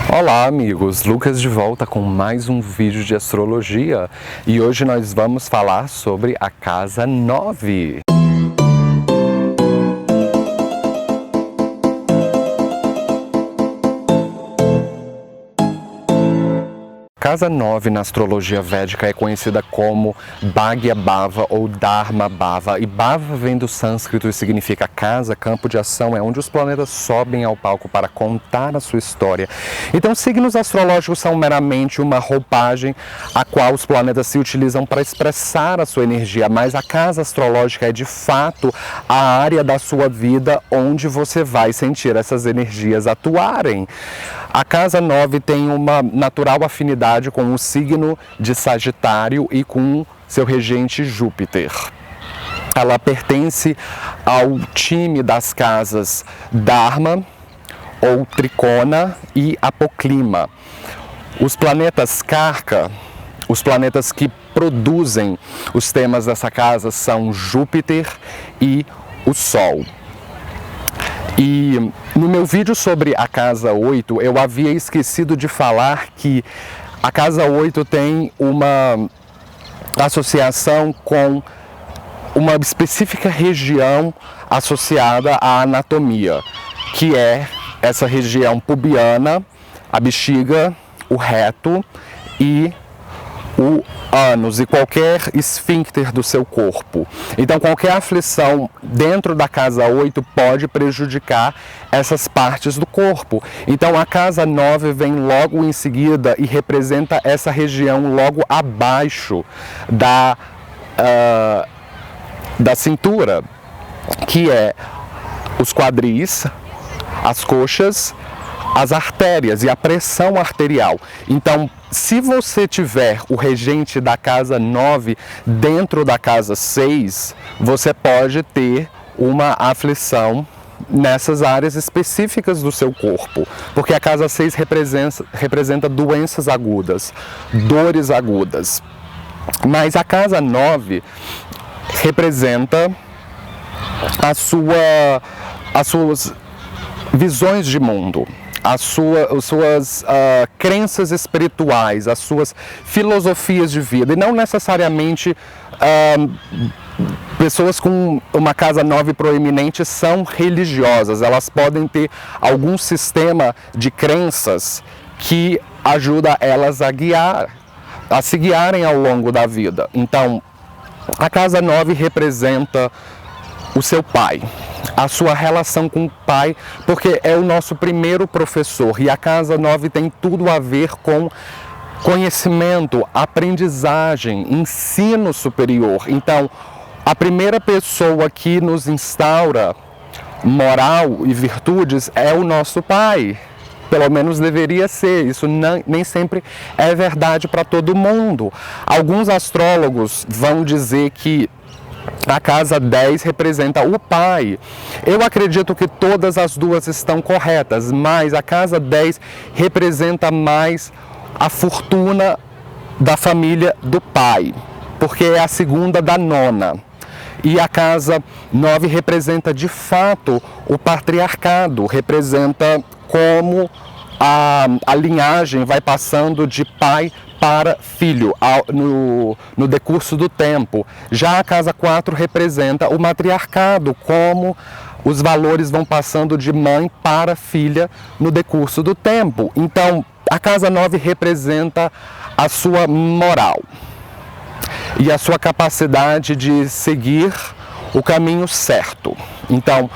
Olá amigos, Lucas de volta com mais um vídeo de astrologia e hoje nós vamos falar sobre a casa 9. Casa 9 na astrologia védica é conhecida como Bhagya Bhava ou Dharma Bhava, e Bhava vem do sânscrito e significa casa, campo de ação, é onde os planetas sobem ao palco para contar a sua história. Então signos astrológicos são meramente uma roupagem a qual os planetas se utilizam para expressar a sua energia, mas a casa astrológica é de fato a área da sua vida onde você vai sentir essas energias atuarem. A casa 9 tem uma natural afinidade com o signo de Sagitário e com seu regente Júpiter. Ela pertence ao time das casas Dharma ou Trikona e Apoclima. Os planetas Karka, os planetas que produzem os temas dessa casa são Júpiter e o Sol. E no meu vídeo sobre a casa 8, eu havia esquecido de falar que a casa 8 tem uma associação com uma específica região associada à anatomia, que é essa região pubiana, a bexiga, o reto e o ânus e qualquer esfíncter do seu corpo. Então qualquer aflição dentro da casa 8 pode prejudicar essas partes do corpo. Então a casa 9 vem logo em seguida e representa essa região logo abaixo da cintura, que é os quadris, as coxas, as artérias e a pressão arterial. Então, se você tiver o regente da casa 9 dentro da casa 6, você pode ter uma aflição nessas áreas específicas do seu corpo, porque a casa 6 representa doenças agudas, dores agudas. Mas a casa 9 representa as suas visões de mundo, as suas crenças espirituais, as suas filosofias de vida, e não necessariamente pessoas com uma casa 9 proeminente são religiosas. Elas podem ter algum sistema de crenças que ajuda elas a se guiarem ao longo da vida. Então, a casa 9 representa o seu pai, a sua relação com o pai, porque é o nosso primeiro professor, e a casa 9 tem tudo a ver com conhecimento, aprendizagem, ensino superior. Então, a primeira pessoa que nos instaura moral e virtudes é o nosso pai. Pelo menos deveria ser. Isso nem sempre é verdade para todo mundo. Alguns astrólogos vão dizer que a casa 10 representa o pai. Eu acredito que todas as duas estão corretas, mas a casa 10 representa mais a fortuna da família do pai, porque é a segunda da nona. E a casa 9 representa de fato o patriarcado, representa como a linhagem vai passando de pai para filho no decurso do tempo. Já a casa 4 representa o matriarcado, como os valores vão passando de mãe para filha no decurso do tempo. Então, a casa 9 representa a sua moral e a sua capacidade de seguir o caminho certo. Então,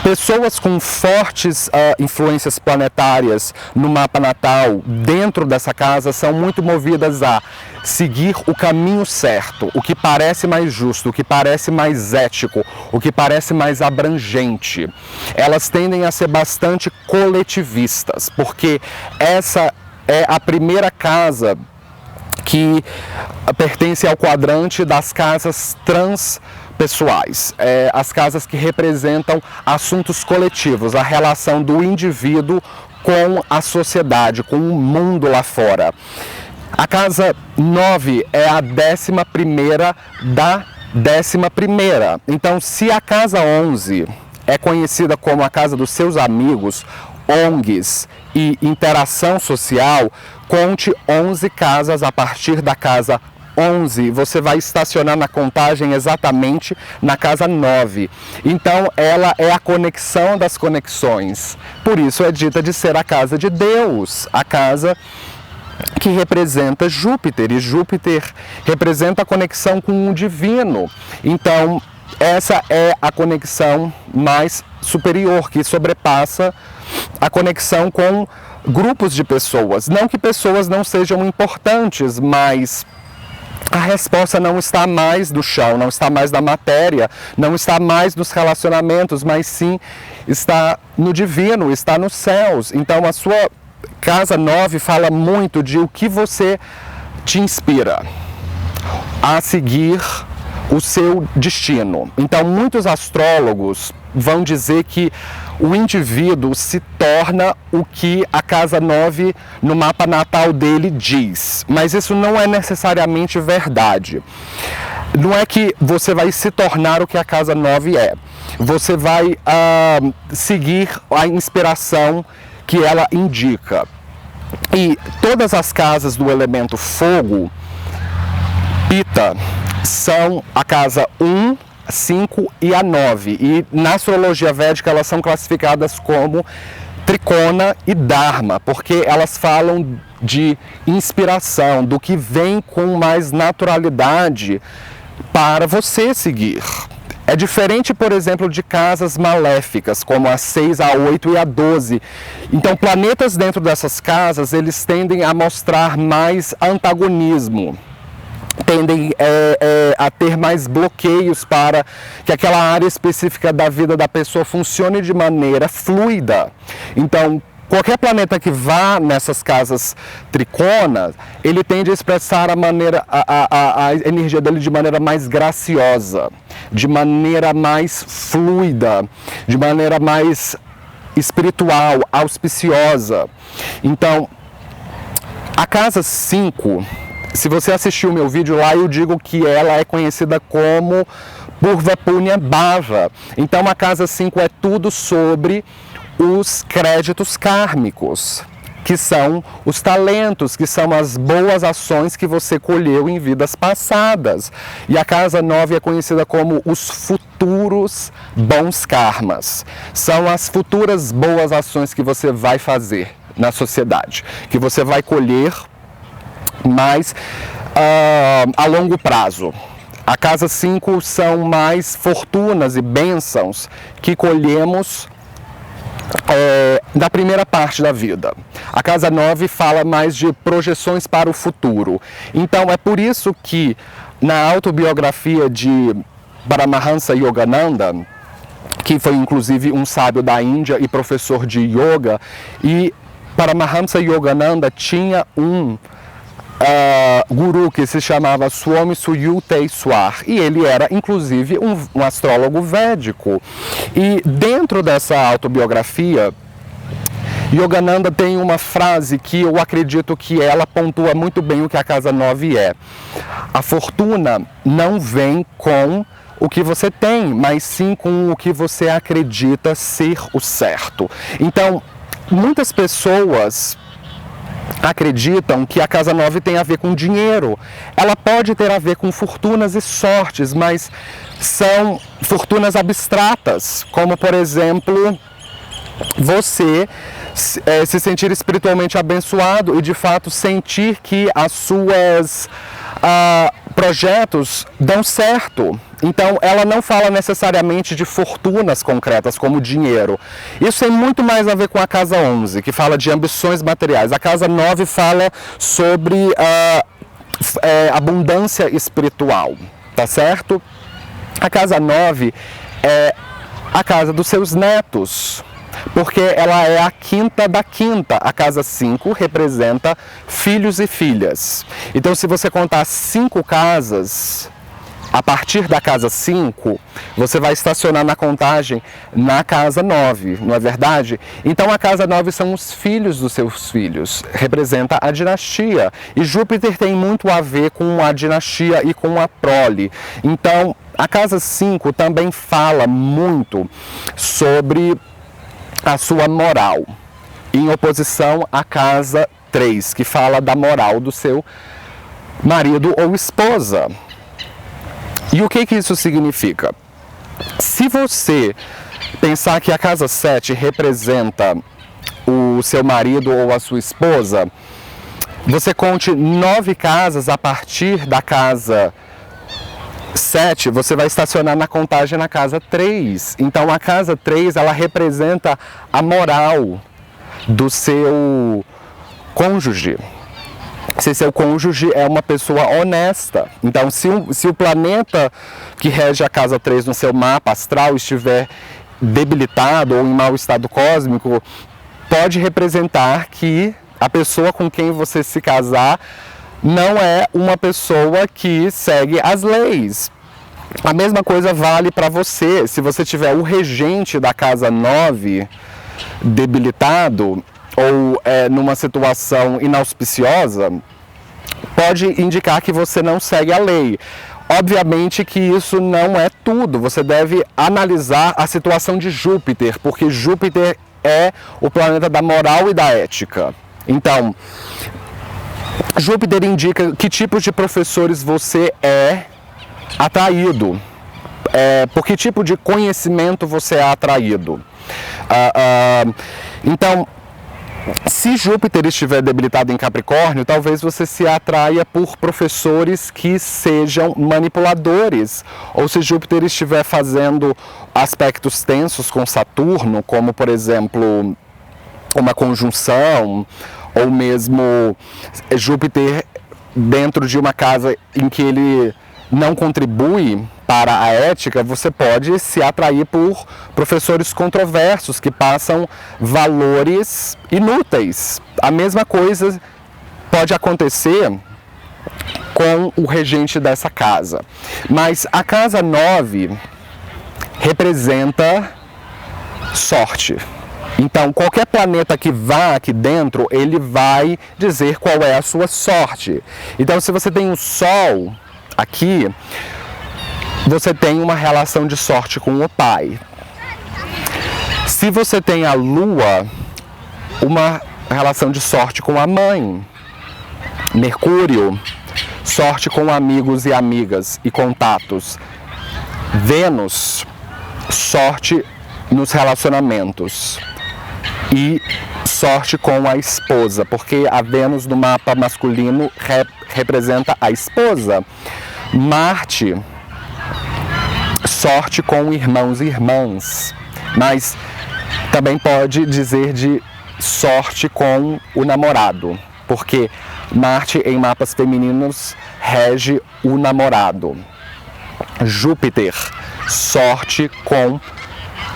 pessoas com fortes influências planetárias no mapa natal dentro dessa casa são muito movidas a seguir o caminho certo, o que parece mais justo, o que parece mais ético, o que parece mais abrangente. Elas tendem a ser bastante coletivistas, porque essa é a primeira casa que pertence ao quadrante das casas transpessoais, as casas que representam assuntos coletivos, a relação do indivíduo com a sociedade, com o mundo lá fora. A casa 9 é a 11ª da 11ª. Então, se a casa 11 é conhecida como a casa dos seus amigos, ONGs e interação social, conte 11 casas a partir da casa 11, você vai estacionar na contagem exatamente na casa 9. Então ela é a conexão das conexões. Por isso é dita de ser a casa de Deus, a casa que representa Júpiter, e Júpiter representa a conexão com o divino. Então essa é a conexão mais superior, que sobrepassa a conexão com grupos de pessoas. Não que pessoas não sejam importantes, mas a resposta não está mais no chão, não está mais na matéria, não está mais nos relacionamentos, mas sim está no divino, está nos céus. Então a sua casa 9 fala muito de o que você te inspira a seguir o seu destino. Então muitos astrólogos vão dizer que o indivíduo se torna o que a casa 9 no mapa natal dele diz, mas isso não é necessariamente verdade. Não é que você vai se tornar o que a casa 9 é, você vai seguir a inspiração que ela indica. E todas as casas do elemento fogo, Pitta, são a casa 1, 5 e a 9. E na astrologia védica elas são classificadas como Trikona e Dharma, porque elas falam de inspiração, do que vem com mais naturalidade para você seguir. É diferente, por exemplo, de casas maléficas, como a 6, a 8 e a 12. Então, planetas dentro dessas casas, eles tendem a mostrar mais antagonismo, tendem a ter mais bloqueios para que aquela área específica da vida da pessoa funcione de maneira fluida. Então, qualquer planeta que vá nessas casas triconas, ele tende a expressar a energia dele de maneira mais graciosa, de maneira mais fluida, de maneira mais espiritual, auspiciosa. Então, a casa 5, se você assistiu o meu vídeo lá, eu digo que ela é conhecida como Purva Punya Bhava. Então a casa 5 é tudo sobre os créditos kármicos, que são os talentos, que são as boas ações que você colheu em vidas passadas. E a casa 9 é conhecida como os futuros bons karmas. São as futuras boas ações que você vai fazer na sociedade, que você vai colher mais a longo prazo. A casa 5 são mais fortunas e bênçãos que colhemos na primeira parte da vida. A casa 9 fala mais de projeções para o futuro. Então é por isso que na autobiografia de Paramahansa Yogananda, que foi inclusive um sábio da Índia e professor de yoga, e Paramahansa Yogananda tinha um guru que se chamava Swami Suyuteswar, e ele era inclusive um astrólogo védico. E dentro dessa autobiografia, Yogananda tem uma frase que eu acredito que ela pontua muito bem o que a casa 9 é. A fortuna não vem com o que você tem, mas sim com o que você acredita ser o certo. Então, muitas pessoas acreditam que a casa 9 tem a ver com dinheiro. Ela pode ter a ver com fortunas e sortes, mas são fortunas abstratas, como por exemplo, você se sentir espiritualmente abençoado e de fato sentir que as suas projetos dão certo. Então ela não fala necessariamente de fortunas concretas como dinheiro. Isso tem muito mais a ver com a casa 11, que fala de ambições materiais. A casa 9 fala sobre abundância espiritual, tá certo? A casa 9 é a casa dos seus netos, porque ela é a quinta da quinta. A casa 5 representa filhos e filhas. Então, se você contar 5 casas, a partir da casa 5, você vai estacionar na contagem na casa 9, não é verdade? Então, a casa 9 são os filhos dos seus filhos, representa a dinastia. E Júpiter tem muito a ver com a dinastia e com a prole. Então, a casa 5 também fala muito sobre a sua moral. em oposição à casa 3, que fala da moral do seu marido ou esposa. E o que isso significa? Se você pensar que a casa 7 representa o seu marido ou a sua esposa, você conte 9 casas a partir da casa 7, você vai estacionar na contagem na casa 3. Então a casa 3, ela representa a moral do seu cônjuge. Se seu cônjuge é uma pessoa honesta. Então, se o planeta que rege a casa 3 no seu mapa astral estiver debilitado ou em mau estado cósmico, pode representar que a pessoa com quem você se casar não é uma pessoa que segue as leis. A mesma coisa vale para você. Se você tiver o regente da casa 9 debilitado, ou numa situação inauspiciosa, pode indicar que você não segue a lei. Obviamente que isso não é tudo, você deve analisar a situação de Júpiter, porque Júpiter é o planeta da moral e da ética. Então, Júpiter indica que tipos de professores você é atraído, por que tipo de conhecimento você é atraído. Então, se Júpiter estiver debilitado em Capricórnio, talvez você se atraia por professores que sejam manipuladores. Ou se Júpiter estiver fazendo aspectos tensos com Saturno, como por exemplo uma conjunção, ou mesmo Júpiter dentro de uma casa em que ele não contribui para a ética, você pode se atrair por professores controversos que passam valores inúteis. A mesma coisa pode acontecer com o regente dessa casa. Mas a casa 9 representa sorte. Então, qualquer planeta que vá aqui dentro, ele vai dizer qual é a sua sorte. Então, se você tem o Sol aqui, você tem uma relação de sorte com o pai. Se você tem a Lua, uma relação de sorte com a mãe. Mercúrio, sorte com amigos e amigas e contatos. Vênus, sorte nos relacionamentos. E sorte com a esposa, porque a Vênus no mapa masculino representa a esposa. Marte, sorte com irmãos e irmãs, mas também pode dizer de sorte com o namorado, porque Marte em mapas femininos rege o namorado. Júpiter, sorte com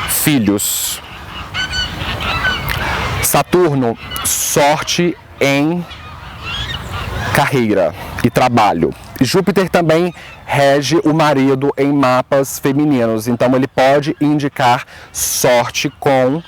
filhos. Saturno, sorte em carreira e trabalho. Júpiter também rege o marido em mapas femininos, então ele pode indicar sorte com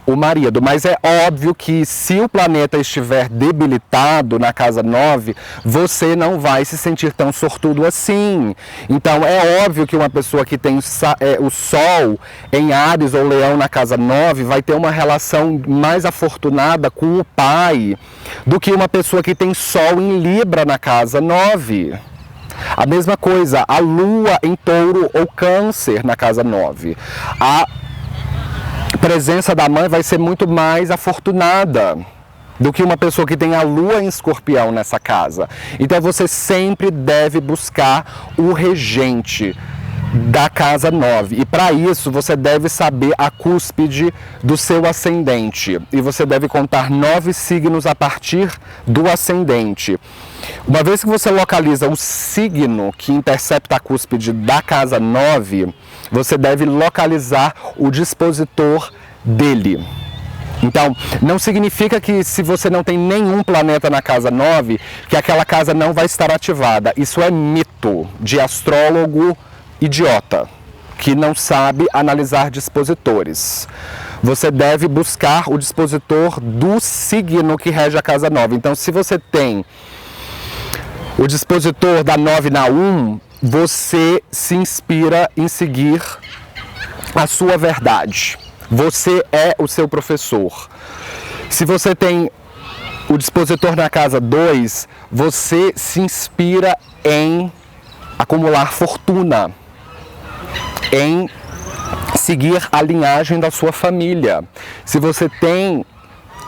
o marido. Mas é óbvio que se o planeta estiver debilitado na casa 9, você não vai se sentir tão sortudo assim. Então é óbvio que uma pessoa que tem o Sol em Áries ou Leão na casa 9 vai ter uma relação mais afortunada com o pai do que uma pessoa que tem Sol em Libra na casa 9. A mesma coisa, a Lua em Touro ou Câncer na casa 9. A presença da mãe vai ser muito mais afortunada do que uma pessoa que tem a Lua em Escorpião nessa casa. Então você sempre deve buscar o regente da casa 9. E para isso você deve saber a cúspide do seu ascendente. E você deve contar 9 signos a partir do ascendente. Uma vez que você localiza o signo que intercepta a cúspide da casa 9, você deve localizar o dispositor dele. Então, não significa que se você não tem nenhum planeta na casa 9, que aquela casa não vai estar ativada. Isso é mito de astrólogo idiota, que não sabe analisar dispositores. Você deve buscar o dispositor do signo que rege a casa 9. Então, se você tem o dispositor da 9 na 1, você se inspira em seguir a sua verdade. Você é o seu professor. Se você tem o dispositor na casa 2, você se inspira em acumular fortuna, em seguir a linhagem da sua família. Se você tem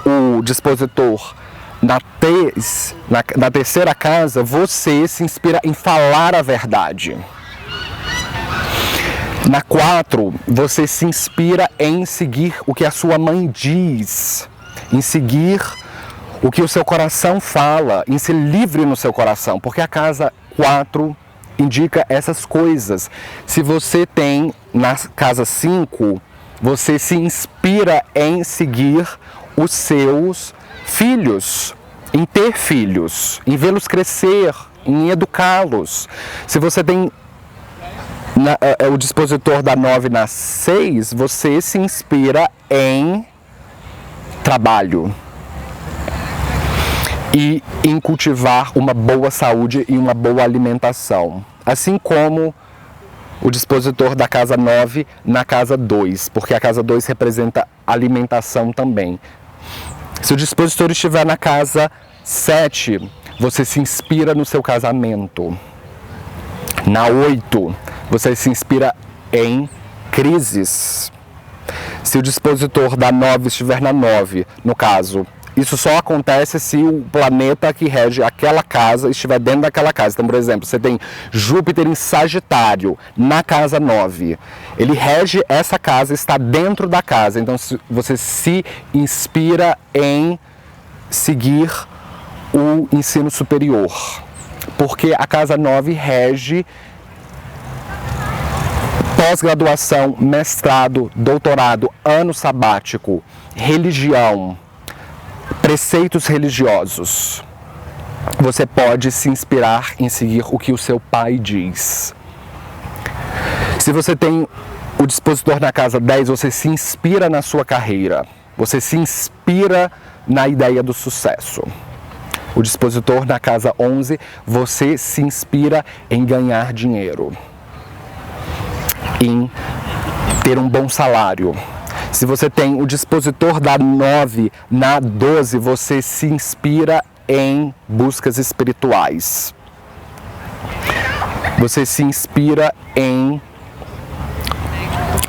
o dispositor na terceira casa, você se inspira em falar a verdade. Na 4, você se inspira em seguir o que a sua mãe diz, em seguir o que o seu coração fala, em ser livre no seu coração, porque a casa 4 indica essas coisas. Se você tem na casa 5, você se inspira em seguir os seus filhos, em ter filhos, em vê-los crescer, em educá-los. Se você tem o dispositor da 9 na 6, você se inspira em trabalho e em cultivar uma boa saúde e uma boa alimentação. Assim como o dispositor da casa 9 na casa 2, porque a casa 2 representa alimentação também. Se o dispositor estiver na casa 7, você se inspira no seu casamento. Na 8, você se inspira em crises. Se o dispositor da 9 estiver na 9, no caso, isso só acontece se o planeta que rege aquela casa estiver dentro daquela casa. Então, por exemplo, você tem Júpiter em Sagitário na casa 9. Ele rege essa casa, está dentro da casa. Então, você se inspira em seguir o ensino superior. Porque a casa 9 rege pós-graduação, mestrado, doutorado, ano sabático, religião, preceitos religiosos. Você pode se inspirar em seguir o que o seu pai diz. Se você tem o dispositor na casa 10, você se inspira na sua carreira. Você se inspira na ideia do sucesso. O dispositor na casa 11, você se inspira em ganhar dinheiro, em ter um bom salário. Se você tem o dispositor da 9 na 12, você se inspira em buscas espirituais. Você se inspira em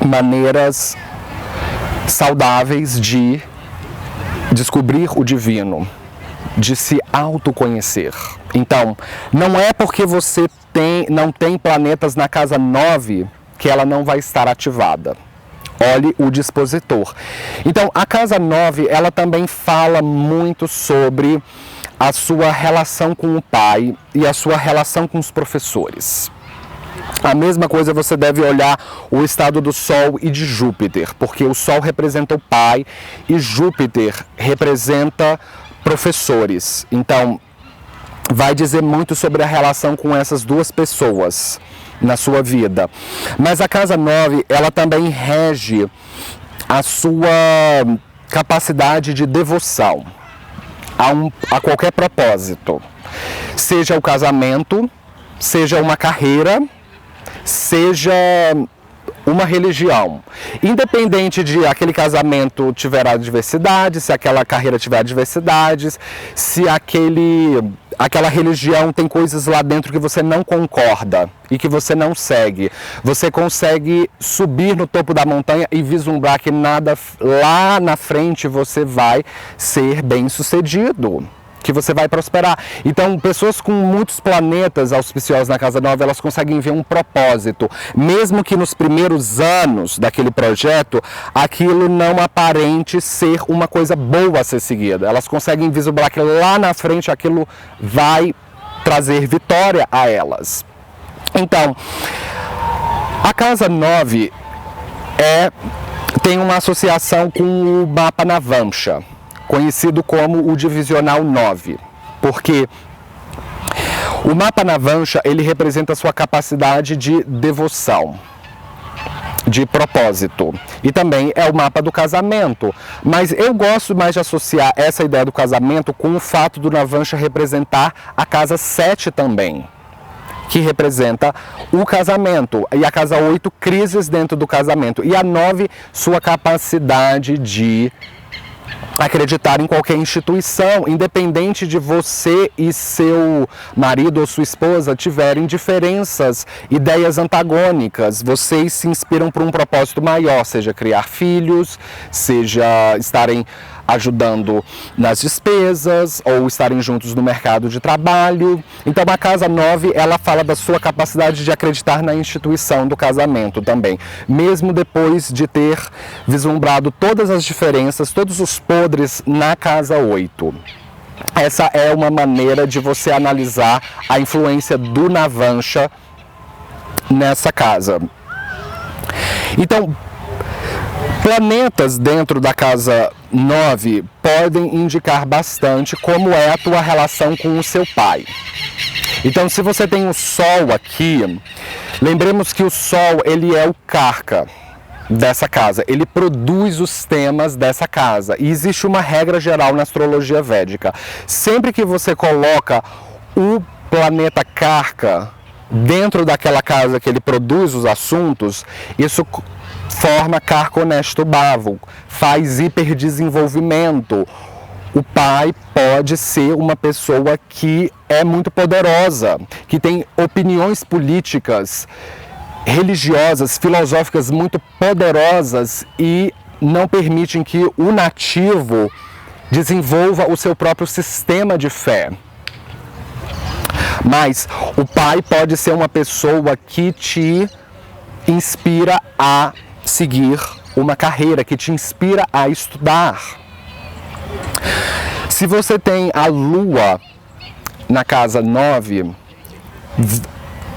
maneiras saudáveis de descobrir o divino, de se autoconhecer. Então, não é porque você não tem planetas na casa 9 que ela não vai estar ativada. Olhe o dispositor. Então, a casa 9, ela também fala muito sobre a sua relação com o pai e a sua relação com os professores. A mesma coisa você deve olhar o estado do Sol e de Júpiter, porque o Sol representa o pai e Júpiter representa professores. Então, vai dizer muito sobre a relação com essas duas pessoas na sua vida. Mas a casa 9, ela também rege a sua capacidade de devoção a qualquer propósito. Seja o casamento, seja uma carreira, seja uma religião. Independente de aquele casamento tiver adversidades, se aquela carreira tiver adversidades, se aquela religião tem coisas lá dentro que você não concorda e que você não segue. Você consegue subir no topo da montanha e vislumbrar que nada lá na frente você vai ser bem-sucedido, que você vai prosperar. Então, pessoas com muitos planetas auspiciosos na casa 9, elas conseguem ver um propósito, mesmo que nos primeiros anos daquele projeto, aquilo não aparente ser uma coisa boa a ser seguida. Elas conseguem vislumbrar que lá na frente aquilo vai trazer vitória a elas. Então, a casa 9 tem uma associação com o mapa Navamsha, conhecido como o divisional 9, porque o mapa Navamsha, ele representa a sua capacidade de devoção, de propósito, e também é o mapa do casamento. Mas eu gosto mais de associar essa ideia do casamento com o fato do Navamsha representar a casa 7 também, que representa o casamento, e a casa 8, crises dentro do casamento, e a 9, sua capacidade de acreditar em qualquer instituição, independente de você e seu marido ou sua esposa tiverem diferenças, ideias antagônicas. Vocês se inspiram por um propósito maior, seja criar filhos, seja estarem ajudando nas despesas ou estarem juntos no mercado de trabalho. Então a casa 9, ela fala da sua capacidade de acreditar na instituição do casamento também, mesmo depois de ter vislumbrado todas as diferenças, todos os podres na casa 8. Essa é uma maneira de você analisar a influência do Navamsha nessa casa. Então, planetas dentro da casa 9 podem indicar bastante como é a tua relação com o seu pai. Então, se você tem o Sol aqui, lembremos que o Sol, ele é o Karka dessa casa, ele produz os temas dessa casa. E existe uma regra geral na astrologia védica: sempre que você coloca o planeta Karka dentro daquela casa que ele produz os assuntos, isso forma Karka honesto bavo, faz hiperdesenvolvimento. O pai pode ser uma pessoa que é muito poderosa, que tem opiniões políticas, religiosas, filosóficas muito poderosas e não permitem que o nativo desenvolva o seu próprio sistema de fé. Mas o pai pode ser uma pessoa que te inspira a seguir uma carreira, que te inspira a estudar. Se você tem a Lua na casa 9,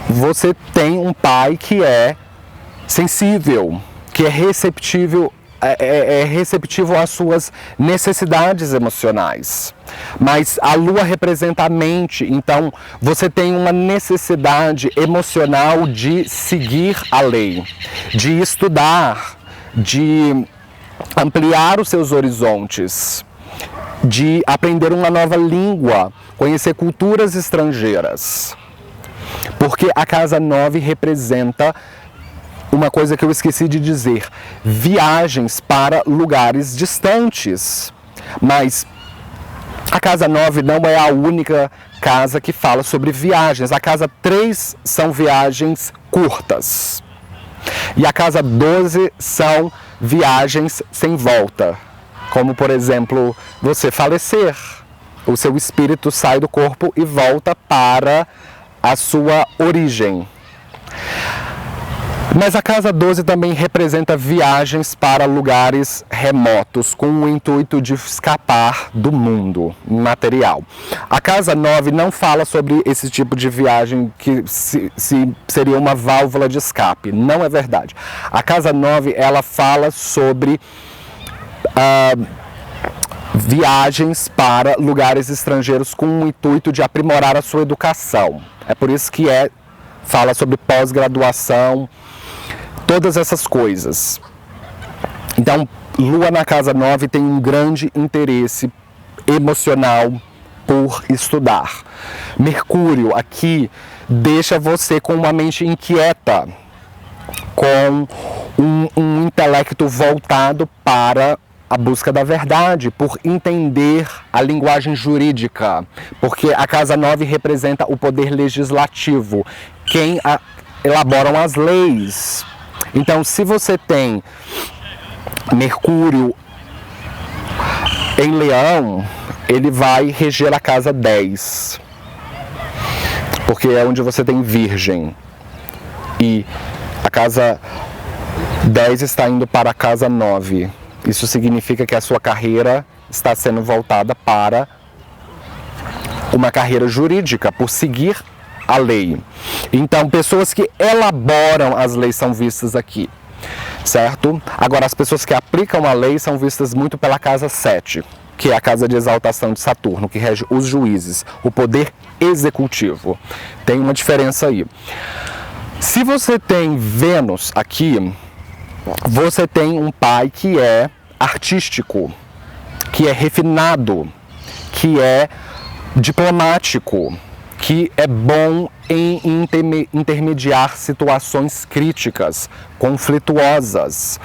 você tem um pai que é sensível, que é receptivo às suas necessidades emocionais. Mas a Lua representa a mente, então você tem uma necessidade emocional de seguir a lei, de estudar, de ampliar os seus horizontes, de aprender uma nova língua, conhecer culturas estrangeiras. Porque a casa 9 representa uma coisa que eu esqueci de dizer: viagens para lugares distantes. Mas a casa 9 não é a única casa que fala sobre viagens. A casa 3 são viagens curtas. E a casa 12 são viagens sem volta. Como, por exemplo, você falecer. O seu espírito sai do corpo e volta para a sua origem. Mas a casa 12 também representa viagens para lugares remotos, com o intuito de escapar do mundo material. A casa 9 não fala sobre esse tipo de viagem que seria uma válvula de escape. Não é verdade. A casa 9, ela fala sobre viagens para lugares estrangeiros com o intuito de aprimorar a sua educação. É por isso que fala sobre pós-graduação, todas essas coisas. Então, Lua na casa 9 tem um grande interesse emocional por estudar. Mercúrio aqui deixa você com uma mente inquieta, com um intelecto voltado para a busca da verdade, por entender a linguagem jurídica, porque a casa 9 representa o poder legislativo, quem elaboram as leis. Então, se você tem Mercúrio em Leão, ele vai reger a casa 10, porque é onde você tem Virgem, e a casa 10 está indo para a casa 9. Isso significa que a sua carreira está sendo voltada para uma carreira jurídica, por seguir a lei. Então, pessoas que elaboram as leis são vistas aqui, certo? Agora, as pessoas que aplicam a lei são vistas muito pela casa 7, que é a casa de exaltação de Saturno, que rege os juízes, o poder executivo. Tem uma diferença aí. Se você tem Vênus aqui, você tem um pai que é artístico, que é refinado, que é diplomático, que é bom em intermediar situações críticas, conflituosas.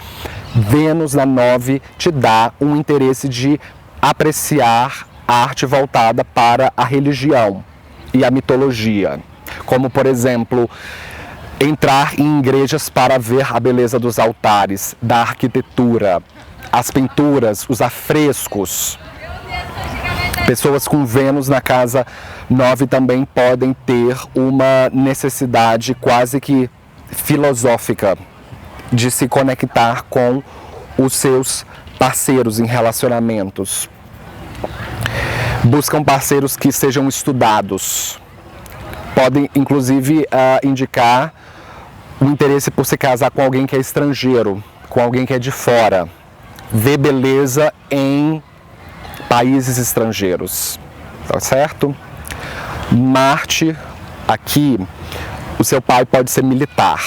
Vênus na 9 te dá um interesse de apreciar arte voltada para a religião e a mitologia, como por exemplo, entrar em igrejas para ver a beleza dos altares, da arquitetura, as pinturas, os afrescos. Pessoas com Vênus na casa 9 também podem ter uma necessidade quase que filosófica de se conectar com os seus parceiros em relacionamentos. Buscam parceiros que sejam estudados. Podem, inclusive, indicar o interesse por se casar com alguém que é estrangeiro, com alguém que é de fora. Ver beleza em países estrangeiros, tá certo? Marte, aqui, o seu pai pode ser militar.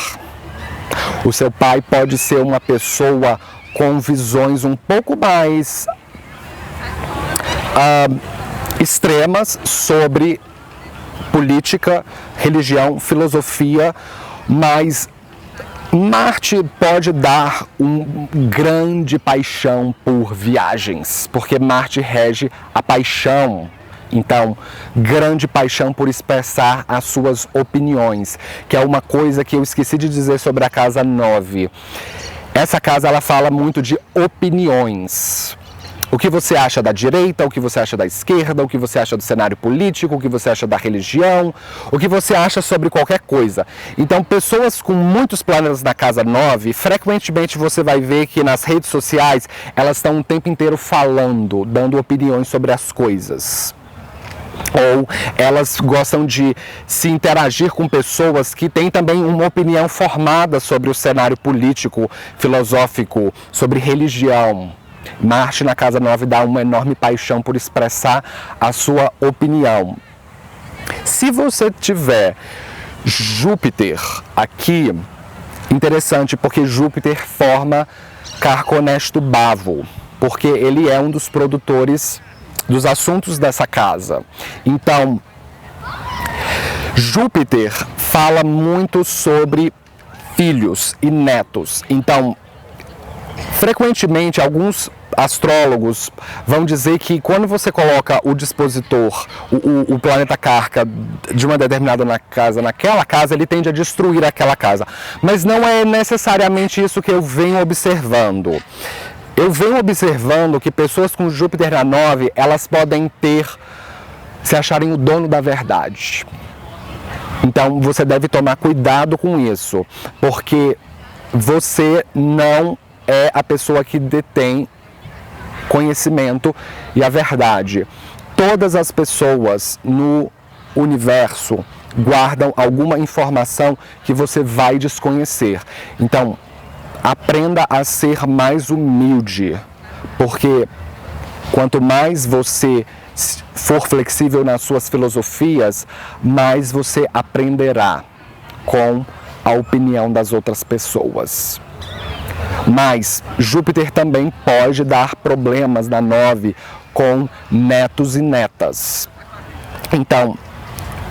O seu pai pode ser uma pessoa com visões um pouco mais extremas sobre política, religião, filosofia, mas Marte pode dar uma grande paixão por viagens, porque Marte rege a paixão. Então, grande paixão por expressar as suas opiniões, que é uma coisa que eu esqueci de dizer sobre a casa 9. Essa casa, ela fala muito de opiniões. O que você acha da direita, o que você acha da esquerda, o que você acha do cenário político, o que você acha da religião, o que você acha sobre qualquer coisa. Então, pessoas com muitos planetas na casa 9, frequentemente você vai ver que nas redes sociais elas estão o tempo inteiro falando, dando opiniões sobre as coisas. Ou elas gostam de se interagir com pessoas que têm também uma opinião formada sobre o cenário político, filosófico, sobre religião. Marte na casa 9 dá uma enorme paixão por expressar a sua opinião. Se você tiver Júpiter aqui, interessante, porque Júpiter forma Carconesto Bavo, porque ele é um dos produtores dos assuntos dessa casa. Então, Júpiter fala muito sobre filhos e netos. Então, frequentemente, alguns astrólogos vão dizer que quando você coloca o dispositor, o planeta Carca de uma determinada casa, naquela casa, ele tende a destruir aquela casa. Mas não é necessariamente isso que eu venho observando. Eu venho observando que pessoas com Júpiter na 9, elas podem se acharem o dono da verdade. Então, você deve tomar cuidado com isso, porque você não é a pessoa que detém conhecimento e a verdade. Todas as pessoas no universo guardam alguma informação que você vai desconhecer. Então, aprenda a ser mais humilde, porque quanto mais você for flexível nas suas filosofias, mais você aprenderá com a opinião das outras pessoas. Mas Júpiter também pode dar problemas na 9 com netos e netas. Então,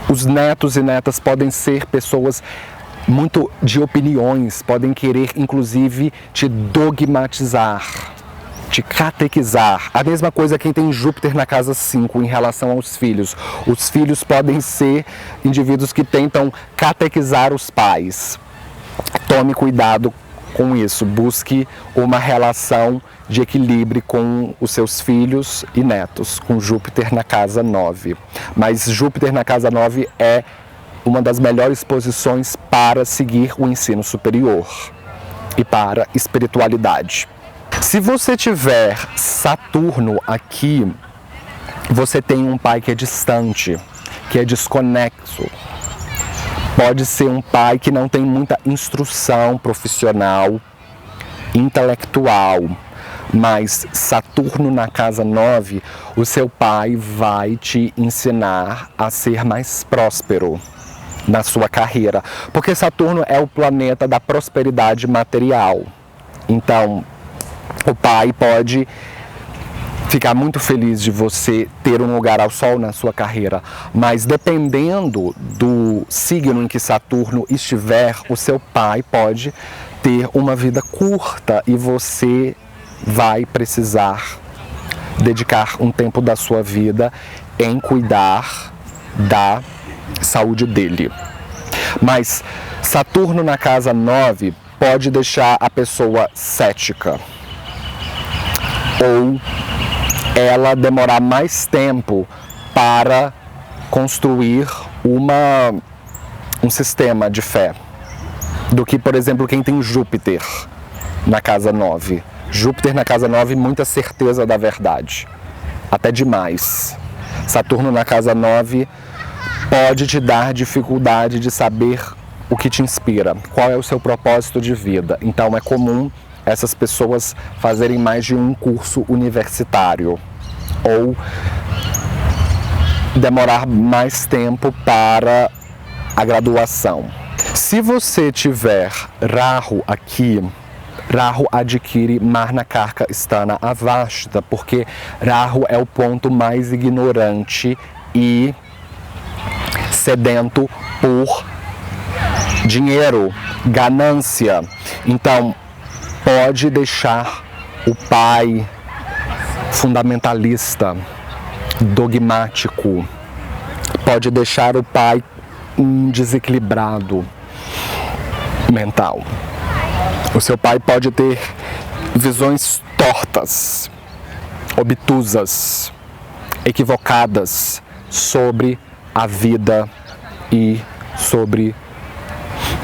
os netos e netas podem ser pessoas muito de opiniões, podem querer inclusive te dogmatizar, te catequizar. A mesma coisa quem tem Júpiter na casa 5 em relação aos filhos. Os filhos podem ser indivíduos que tentam catequizar os pais. Tome cuidado com isso, busque uma relação de equilíbrio com os seus filhos e netos, com Júpiter na casa 9. Mas Júpiter na casa 9 é uma das melhores posições para seguir o ensino superior e para espiritualidade. Se você tiver Saturno aqui, você tem um pai que é distante, que é desconexo. Pode ser um pai que não tem muita instrução profissional, intelectual, mas Saturno na casa 9, o seu pai vai te ensinar a ser mais próspero na sua carreira, porque Saturno é o planeta da prosperidade material. Então, o pai pode ficar muito feliz de você ter um lugar ao sol na sua carreira, mas dependendo do signo em que Saturno estiver, o seu pai pode ter uma vida curta e você vai precisar dedicar um tempo da sua vida em cuidar da saúde dele. Mas Saturno na casa 9 pode deixar a pessoa cética, ou ela demorar mais tempo para construir um sistema de fé do que, por exemplo, quem tem Júpiter na casa 9. Júpiter na casa 9, muita certeza da verdade, até demais. Saturno na casa 9 pode te dar dificuldade de saber o que te inspira, qual é o seu propósito de vida. Então é comum essas pessoas fazerem mais de um curso universitário ou demorar mais tempo para a graduação. Se você tiver Rahu aqui, Rahu adquire Marna Karka Sthana Avashta, porque Rahu é o ponto mais ignorante e sedento por dinheiro, ganância. Então, pode deixar o pai fundamentalista, dogmático, pode deixar o pai desequilibrado mental. O seu pai pode ter visões tortas, obtusas, equivocadas sobre a vida e sobre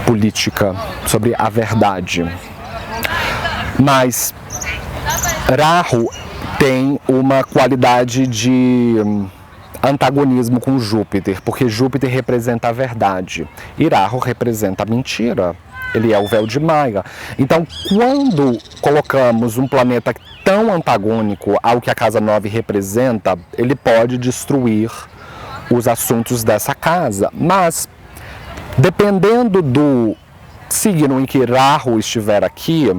política, sobre a verdade. Mas Rahu tem uma qualidade de antagonismo com Júpiter, porque Júpiter representa a verdade e Rahu representa a mentira. Ele é o véu de Maia. Então, quando colocamos um planeta tão antagônico ao que a casa 9 representa, ele pode destruir os assuntos dessa casa. Mas, dependendo do signo em que Rahu estiver aqui,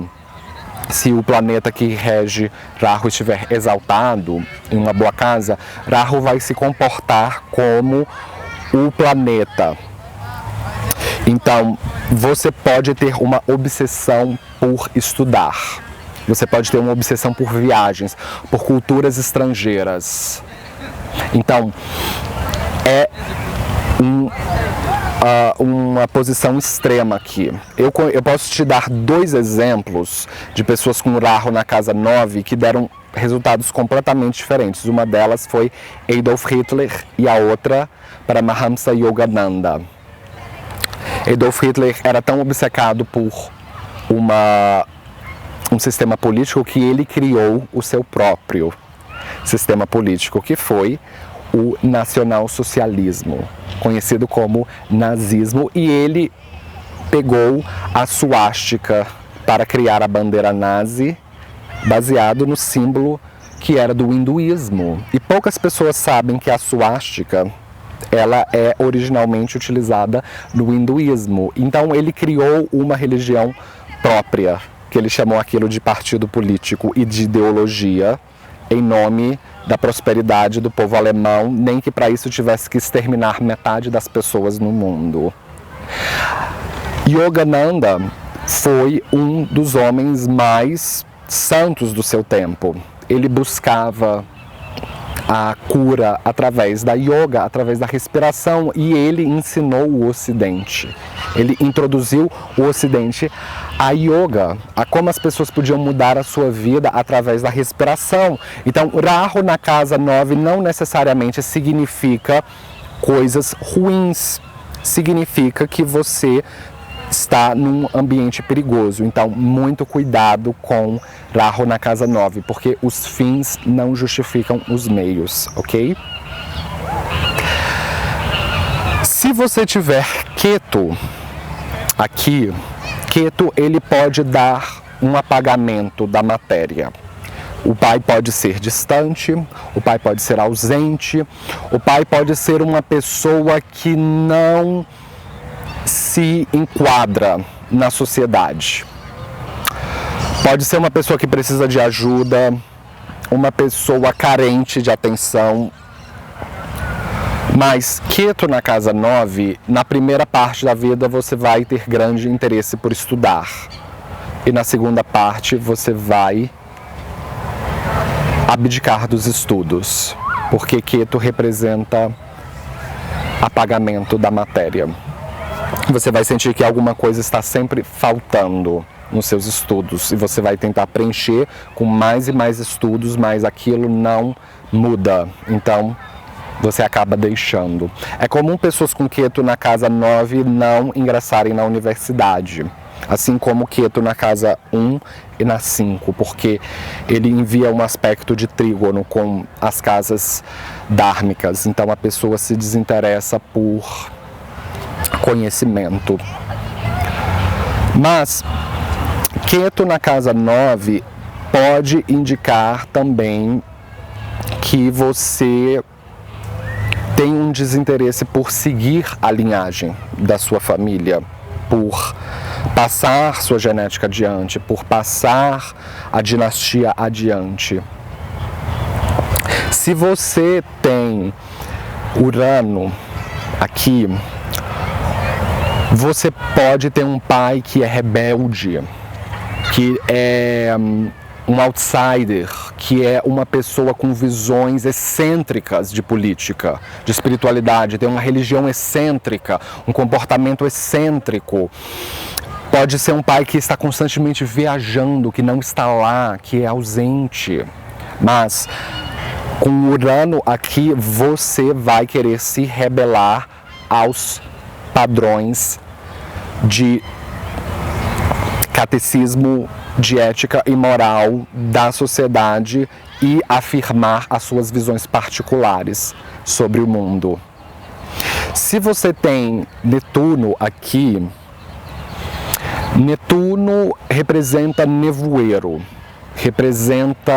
se o planeta que rege Rahu estiver exaltado em uma boa casa, Rahu vai se comportar como o planeta. Então, você pode ter uma obsessão por estudar. Você pode ter uma obsessão por viagens, por culturas estrangeiras. Então, é uma posição extrema aqui. Eu posso te dar 2 exemplos de pessoas com Rahu na casa 9 que deram resultados completamente diferentes. Uma delas foi Adolf Hitler e a outra Paramahamsa Yogananda. Adolf Hitler era tão obcecado por um sistema político que ele criou o seu próprio sistema político, que foi o nacionalsocialismo, conhecido como nazismo, e ele pegou a suástica para criar a bandeira nazi, baseado no símbolo que era do hinduísmo. E poucas pessoas sabem que a suástica, ela é originalmente utilizada no hinduísmo. Então ele criou uma religião própria, que ele chamou aquilo de partido político e de ideologia, em nome da prosperidade do povo alemão, nem que para isso tivesse que exterminar metade das pessoas no mundo. Yogananda foi um dos homens mais santos do seu tempo. Ele buscava a cura através da yoga, através da respiração, e ele ensinou o Ocidente. Ele introduziu o Ocidente a yoga, a como as pessoas podiam mudar a sua vida através da respiração. Então, Rahu na casa 9 não necessariamente significa coisas ruins, significa que você está num ambiente perigoso. Então, muito cuidado com Rahu na casa 9, porque os fins não justificam os meios, ok? Se você tiver Ketu aqui, Ketu ele pode dar um apagamento da matéria. O pai pode ser distante, o pai pode ser ausente, o pai pode ser uma pessoa que não se enquadra na sociedade. Pode ser uma pessoa que precisa de ajuda, uma pessoa carente de atenção. Mas Ketu na casa 9, na primeira parte da vida você vai ter grande interesse por estudar. E na segunda parte você vai abdicar dos estudos, porque Ketu representa apagamento da matéria. Você vai sentir que alguma coisa está sempre faltando nos seus estudos e você vai tentar preencher com mais e mais estudos, mas aquilo não muda. Então, você acaba deixando. É comum pessoas com Ketu na casa 9 não ingressarem na universidade, assim como Ketu na casa 1 e na 5, porque ele envia um aspecto de trígono com as casas dármicas. Então, a pessoa se desinteressa por conhecimento. Mas Ketu na casa 9 pode indicar também que você tem um desinteresse por seguir a linhagem da sua família, por passar sua genética adiante, por passar a dinastia adiante. Se você tem Urano aqui, você pode ter um pai que é rebelde, que é um outsider, que é uma pessoa com visões excêntricas de política, de espiritualidade, tem uma religião excêntrica, um comportamento excêntrico. Pode ser um pai que está constantemente viajando, que não está lá, que é ausente. Mas com Urano aqui, você vai querer se rebelar aos padrões de catecismo, de ética e moral da sociedade e afirmar as suas visões particulares sobre o mundo. Se você tem Netuno aqui, Netuno representa nevoeiro, representa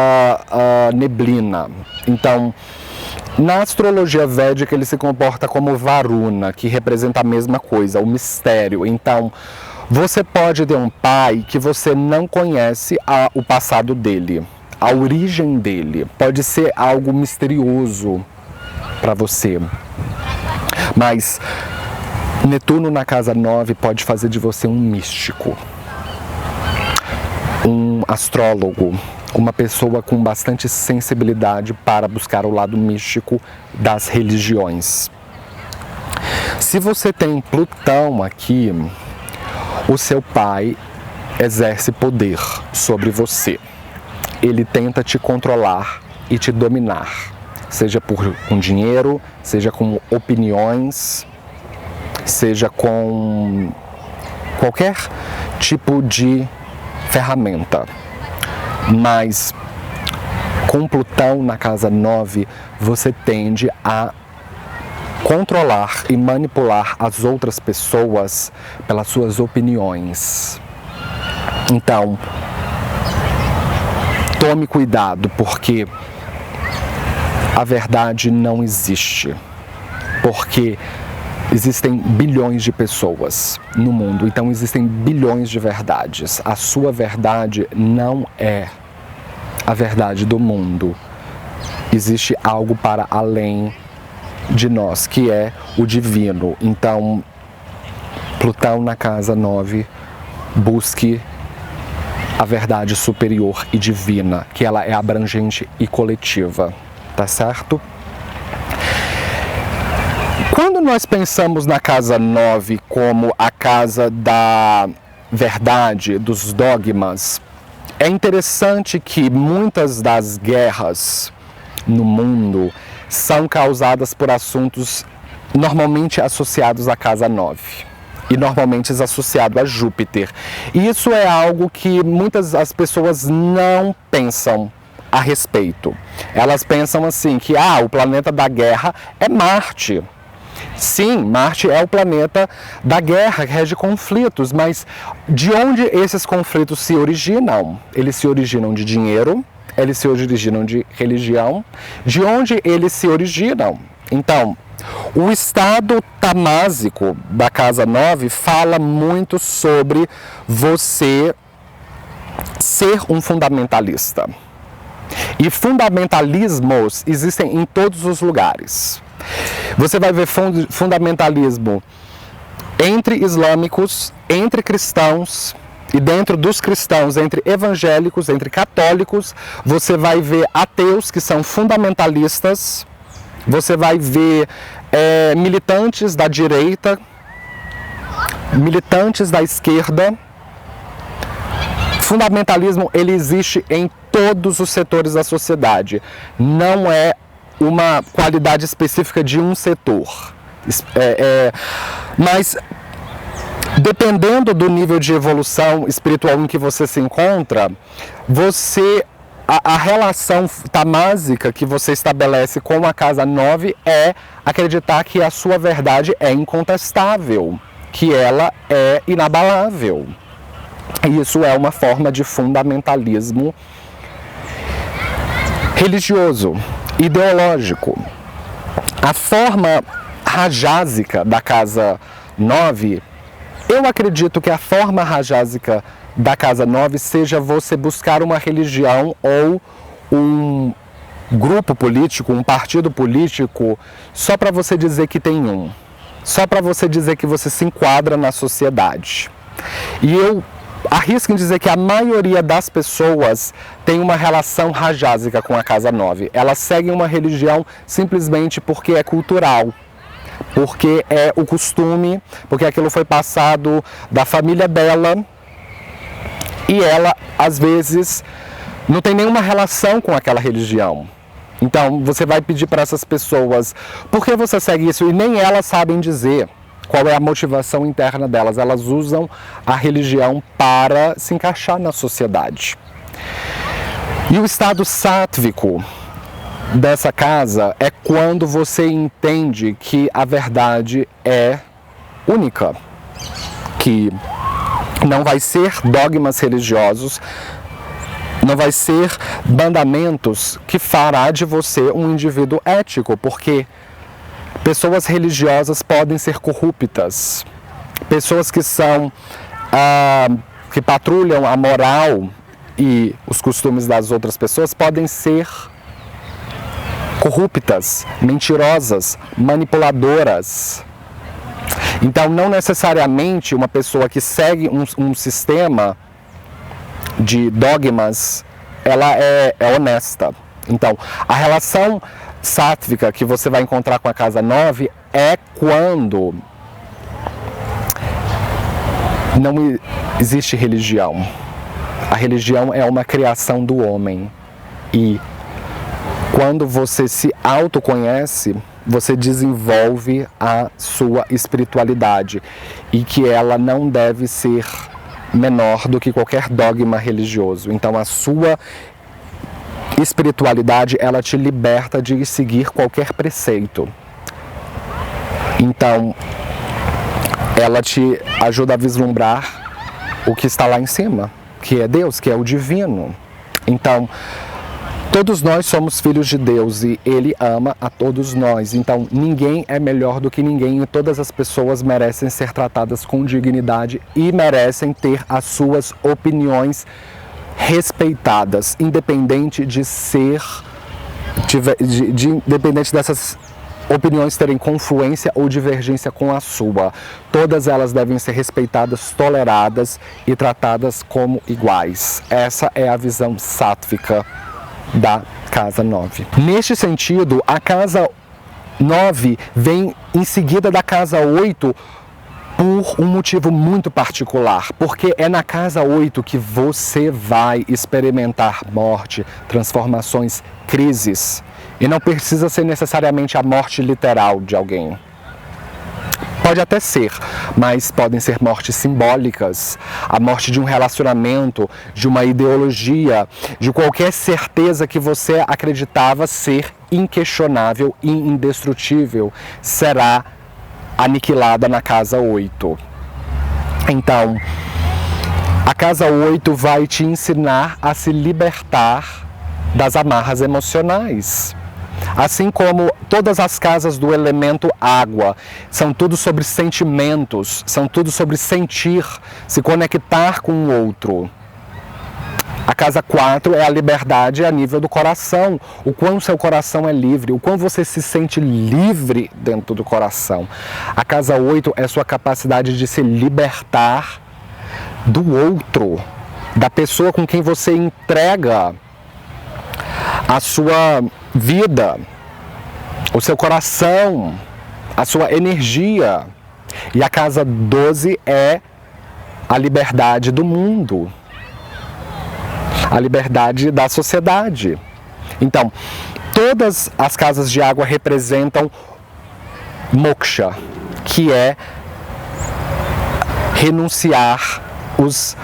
neblina. Então, na astrologia védica ele se comporta como Varuna, que representa a mesma coisa, o mistério. Então, você pode ter um pai que você não conhece o passado dele, a origem dele. Pode ser algo misterioso para você. Mas Netuno na casa 9 pode fazer de você um místico, um astrólogo, uma pessoa com bastante sensibilidade para buscar o lado místico das religiões. Se você tem Plutão aqui, o seu pai exerce poder sobre você. Ele tenta te controlar e te dominar, seja com dinheiro, seja com opiniões, seja com qualquer tipo de ferramenta. Mas com Plutão na casa 9, você tende a controlar e manipular as outras pessoas pelas suas opiniões. Então, tome cuidado, porque a verdade não existe. Porque existem bilhões de pessoas no mundo, então existem bilhões de verdades. A sua verdade não é a verdade do mundo. Existe algo para além de nós, que é o divino. Então, Plutão na casa 9, busque a verdade superior e divina, que ela é abrangente e coletiva, tá certo? Quando nós pensamos na casa 9 como a casa da verdade, dos dogmas, é interessante que muitas das guerras no mundo são causadas por assuntos normalmente associados à casa 9 e normalmente associado a Júpiter. E isso é algo que muitas as pessoas não pensam a respeito. Elas pensam assim que o planeta da guerra é Marte. Sim, Marte é o planeta da guerra, que rege conflitos, mas de onde esses conflitos se originam? Eles se originam de dinheiro, eles se originam de religião. De onde eles se originam? Então, o estado tamásico da casa 9 fala muito sobre você ser um fundamentalista. E fundamentalismos existem em todos os lugares. Você vai ver fundamentalismo entre islâmicos, entre cristãos, E dentro dos cristãos, entre evangélicos, entre católicos, você vai ver ateus que são fundamentalistas, você vai ver militantes da direita, militantes da esquerda. Fundamentalismo, ele existe em todos os setores da sociedade. Não é uma qualidade específica de um setor. Mas dependendo do nível de evolução espiritual em que você se encontra, a relação tamásica que você estabelece com a casa 9 é acreditar que a sua verdade é incontestável, que ela é inabalável. E isso é uma forma de fundamentalismo religioso, ideológico. A forma rajásica da casa 9, eu acredito que a forma rajásica da casa 9 seja você buscar uma religião ou um grupo político, um partido político, só para você dizer que tem um. Só para você dizer que você se enquadra na sociedade. E eu arrisco em dizer que a maioria das pessoas tem uma relação rajásica com a casa 9. Elas seguem uma religião simplesmente porque é cultural, porque é o costume, porque aquilo foi passado da família dela e ela, às vezes, não tem nenhuma relação com aquela religião. Então, você vai pedir para essas pessoas, por que você segue isso? E nem elas sabem dizer qual é a motivação interna delas. Elas usam a religião para se encaixar na sociedade. E o estado sátvico dessa casa é quando você entende que a verdade é única, que não vai ser dogmas religiosos, não vai ser mandamentos que fará de você um indivíduo ético, porque pessoas religiosas podem ser corruptas. Pessoas que que patrulham a moral e os costumes das outras pessoas podem ser corruptas, mentirosas, manipuladoras. Então, não necessariamente uma pessoa que segue um sistema de dogmas, ela é honesta. Então, a relação sátvica que você vai encontrar com a casa 9 é quando não existe religião. A religião é uma criação do homem. E quando você se autoconhece, você desenvolve a sua espiritualidade e que ela não deve ser menor do que qualquer dogma religioso. Então, a sua espiritualidade, ela te liberta de seguir qualquer preceito. Então, ela te ajuda a vislumbrar o que está lá em cima, que é Deus, que é o divino. Então, todos nós somos filhos de Deus e Ele ama a todos nós. Então, ninguém é melhor do que ninguém e todas as pessoas merecem ser tratadas com dignidade e merecem ter as suas opiniões respeitadas, independente independente dessas opiniões terem confluência ou divergência com a sua. Todas elas devem ser respeitadas, toleradas e tratadas como iguais. Essa é a visão sátvica da casa 9. Neste sentido, a casa 9 vem em seguida da casa 8 por um motivo muito particular, porque é na casa 8 que você vai experimentar morte, transformações, crises. E não precisa ser necessariamente a morte literal de alguém. Pode até ser, mas podem ser mortes simbólicas, a morte de um relacionamento, de uma ideologia, de qualquer certeza que você acreditava ser inquestionável e indestrutível, será aniquilada na casa 8. Então, a casa 8 vai te ensinar a se libertar das amarras emocionais. Assim como todas as casas do elemento água, são tudo sobre sentimentos, são tudo sobre sentir, se conectar com o outro. A casa 4 é a liberdade a nível do coração, o quão seu coração é livre, o quão você se sente livre dentro do coração. A casa 8 é sua capacidade de se libertar do outro, da pessoa com quem você entrega a sua vida, o seu coração, a sua energia. E a casa 12 é a liberdade do mundo, a liberdade da sociedade. Então, todas as casas de água representam moksha, que é renunciar os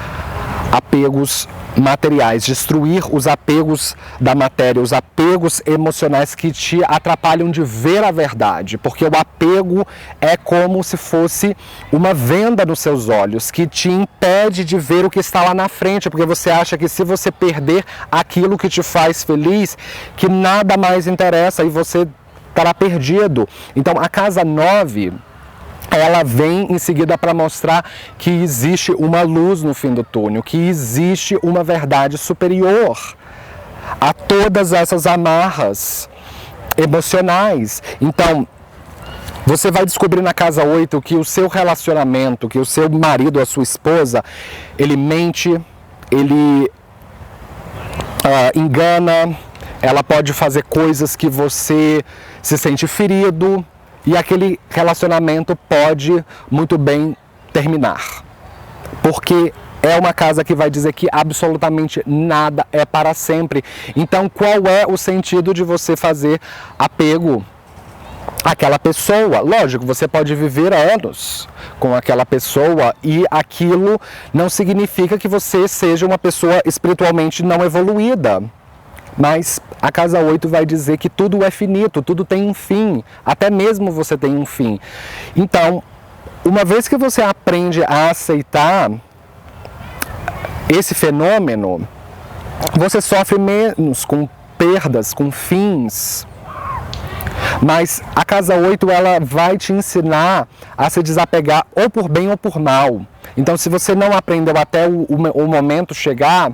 apegos materiais, destruir os apegos da matéria, os apegos emocionais que te atrapalham de ver a verdade, porque o apego é como se fosse uma venda nos seus olhos, que te impede de ver o que está lá na frente, porque você acha que se você perder aquilo que te faz feliz, que nada mais interessa e você estará perdido. Então a casa 9, ela vem em seguida para mostrar que existe uma luz no fim do túnel, que existe uma verdade superior a todas essas amarras emocionais. Então, você vai descobrir na casa 8 que o seu relacionamento, que o seu marido, a sua esposa, ele mente, ele engana, ela pode fazer coisas que você se sente ferido, e aquele relacionamento pode muito bem terminar. Porque é uma casa que vai dizer que absolutamente nada é para sempre. Então, qual é o sentido de você fazer apego àquela pessoa? Lógico, você pode viver anos com aquela pessoa e aquilo não significa que você seja uma pessoa espiritualmente não evoluída. Mas a casa 8 vai dizer que tudo é finito, tudo tem um fim, até mesmo você tem um fim. Então, uma vez que você aprende a aceitar esse fenômeno, você sofre menos com perdas, com fins. Mas a casa 8, ela vai te ensinar a se desapegar ou por bem ou por mal. Então, se você não aprendeu até o momento chegar,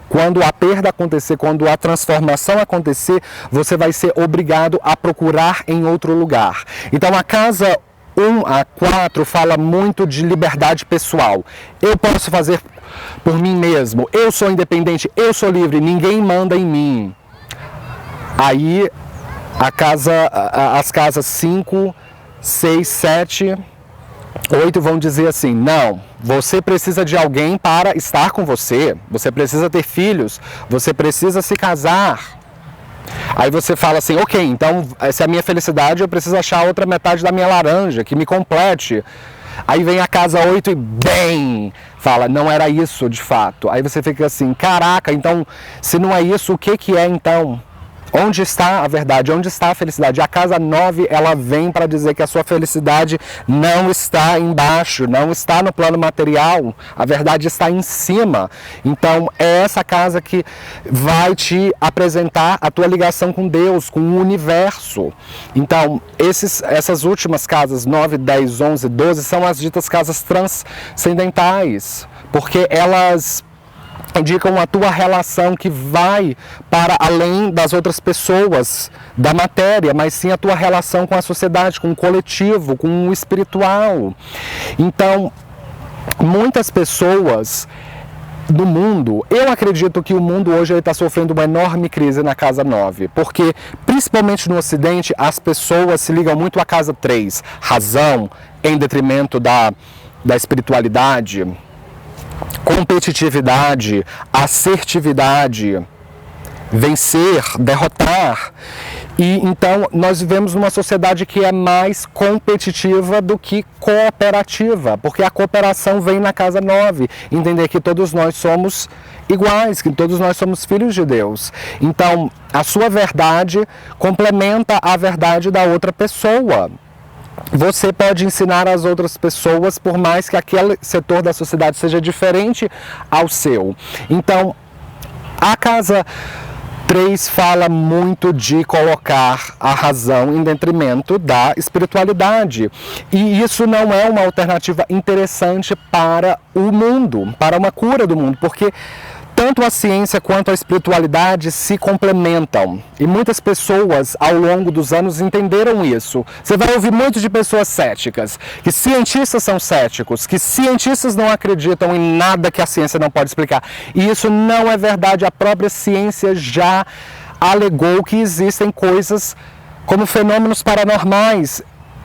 quando a perda acontecer, quando a transformação acontecer, você vai ser obrigado a procurar em outro lugar. Então, a casa 1 a 4 fala muito de liberdade pessoal. Eu posso fazer por mim mesmo, eu sou independente, eu sou livre, ninguém manda em mim. Aí, as casas 5, 6, 7... 8 vão dizer assim, não, você precisa de alguém para estar com você, você precisa ter filhos, você precisa se casar. Aí você fala assim, ok, então se é a minha felicidade, eu preciso achar a outra metade da minha laranja, que me complete. Aí vem a casa 8 e bem, fala, não era isso de fato. Aí você fica assim, caraca, então se não é isso, o que é então? Onde está a verdade? Onde está a felicidade? A casa 9, ela vem para dizer que a sua felicidade não está embaixo, não está no plano material. A verdade está em cima. Então, é essa casa que vai te apresentar a tua ligação com Deus, com o universo. Então, essas últimas casas, 9, 10, 11, 12, são as ditas casas transcendentais, porque elas indicam a tua relação que vai para além das outras pessoas, da matéria, mas sim a tua relação com a sociedade, com o coletivo, com o espiritual. Então, muitas pessoas do mundo, eu acredito que o mundo hoje está sofrendo uma enorme crise na casa 9, porque principalmente no Ocidente as pessoas se ligam muito à casa 3, razão em detrimento da espiritualidade, competitividade, assertividade, vencer, derrotar. E então nós vivemos numa sociedade que é mais competitiva do que cooperativa, porque a cooperação vem na casa 9, entender que todos nós somos iguais, que todos nós somos filhos de Deus. Então a sua verdade complementa a verdade da outra pessoa. Você pode ensinar às outras pessoas, por mais que aquele setor da sociedade seja diferente ao seu. Então, a casa 3 fala muito de colocar a razão em detrimento da espiritualidade. E isso não é uma alternativa interessante para o mundo, para uma cura do mundo, porque tanto a ciência quanto a espiritualidade se complementam. E muitas pessoas ao longo dos anos entenderam isso. Você vai ouvir muito de pessoas céticas, que cientistas são céticos, que cientistas não acreditam em nada que a ciência não pode explicar. E isso não é verdade. A própria ciência já alegou que existem coisas como fenômenos paranormais,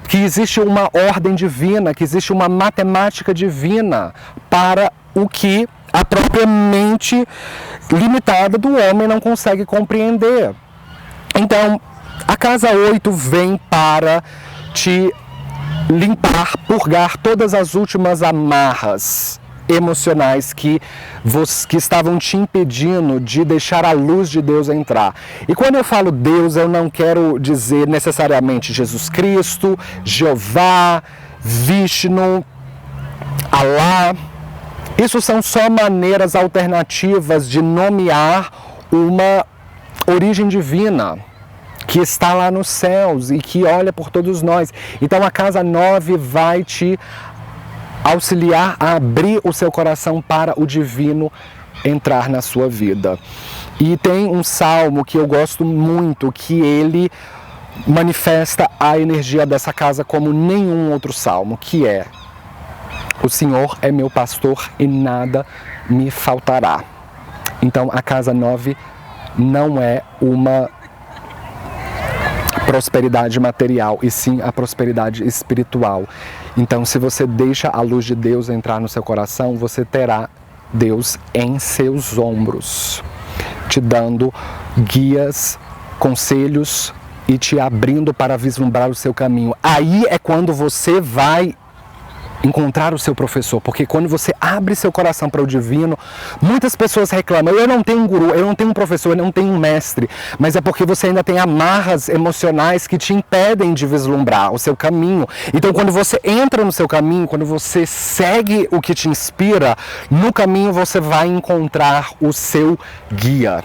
que existe uma ordem divina, que existe uma matemática divina para o que a própria mente limitada do homem não consegue compreender. Então, a casa 8 vem para te limpar, purgar todas as últimas amarras emocionais que estavam te impedindo de deixar a luz de Deus entrar. E quando eu falo Deus, eu não quero dizer necessariamente Jesus Cristo, Jeová, Vishnu, Alá. Isso são só maneiras alternativas de nomear uma origem divina que está lá nos céus e que olha por todos nós. Então a casa 9 vai te auxiliar a abrir o seu coração para o divino entrar na sua vida. E tem um salmo que eu gosto muito, que ele manifesta a energia dessa casa como nenhum outro salmo, que é: o Senhor é meu pastor e nada me faltará. Então a casa 9 não é uma prosperidade material, e sim a prosperidade espiritual. Então, se você deixa a luz de Deus entrar no seu coração, você terá Deus em seus ombros, te dando guias, conselhos e te abrindo para vislumbrar o seu caminho. Aí é quando você vai encontrar o seu professor, porque quando você abre seu coração para o divino, muitas pessoas reclamam: eu não tenho um guru, eu não tenho um professor, eu não tenho um mestre, mas é porque você ainda tem amarras emocionais que te impedem de vislumbrar o seu caminho. Então quando você entra no seu caminho, quando você segue o que te inspira, no caminho você vai encontrar o seu guia.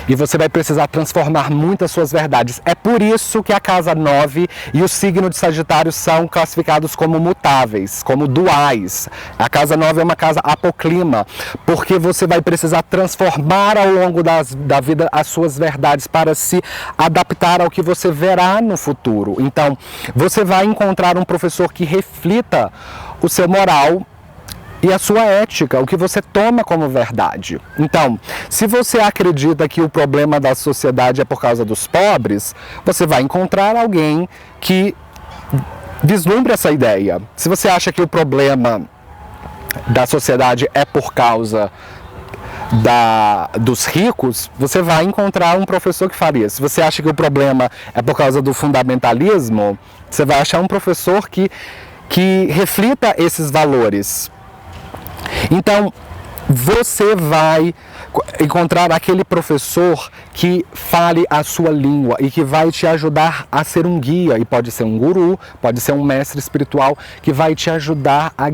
E você vai precisar transformar muitas suas verdades. É por isso que a casa 9 e o signo de Sagitário são classificados como mutáveis, como duais. A casa 9 é uma casa apoclima, porque você vai precisar transformar ao longo da vida as suas verdades para se adaptar ao que você verá no futuro. Então, você vai encontrar um professor que reflita o seu moral e a sua ética, o que você toma como verdade. Então, se você acredita que o problema da sociedade é por causa dos pobres, você vai encontrar alguém que vislumbre essa ideia. Se você acha que o problema da sociedade é por causa dos ricos, você vai encontrar um professor que faria isso. Se você acha que o problema é por causa do fundamentalismo, você vai achar um professor que reflita esses valores. Então, você vai encontrar aquele professor que fale a sua língua e que vai te ajudar a ser um guia. E pode ser um guru, pode ser um mestre espiritual que vai te ajudar a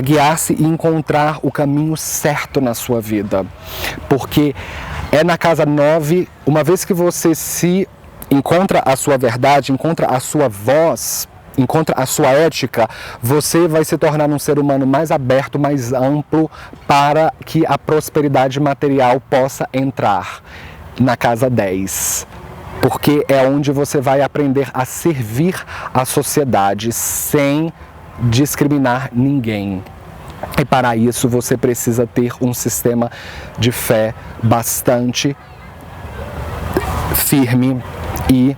guiar-se e encontrar o caminho certo na sua vida. Porque é na casa 9, uma vez que você se encontra a sua verdade, encontra a sua voz, encontra a sua ética, você vai se tornar um ser humano mais aberto, mais amplo, para que a prosperidade material possa entrar na casa 10. Porque é onde você vai aprender a servir a sociedade sem discriminar ninguém. E para isso você precisa ter um sistema de fé bastante firme e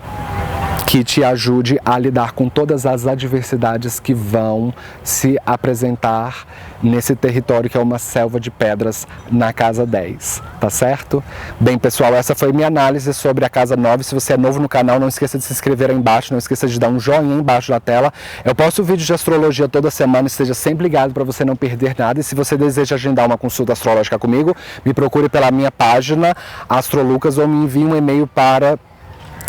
que te ajude a lidar com todas as adversidades que vão se apresentar nesse território que é uma selva de pedras na casa 10, tá certo? Bem, pessoal, essa foi minha análise sobre a casa 9. Se você é novo no canal, não esqueça de se inscrever aí embaixo, não esqueça de dar um joinha embaixo da tela. Eu posto vídeos de astrologia toda semana, esteja sempre ligado para você não perder nada. E se você deseja agendar uma consulta astrológica comigo, me procure pela minha página AstroLucas ou me envie um e-mail para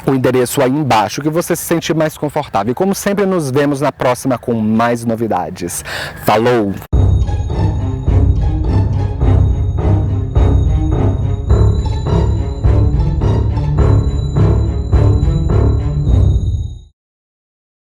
o endereço aí embaixo, que você se sentir mais confortável. E como sempre, nos vemos na próxima com mais novidades. Falou!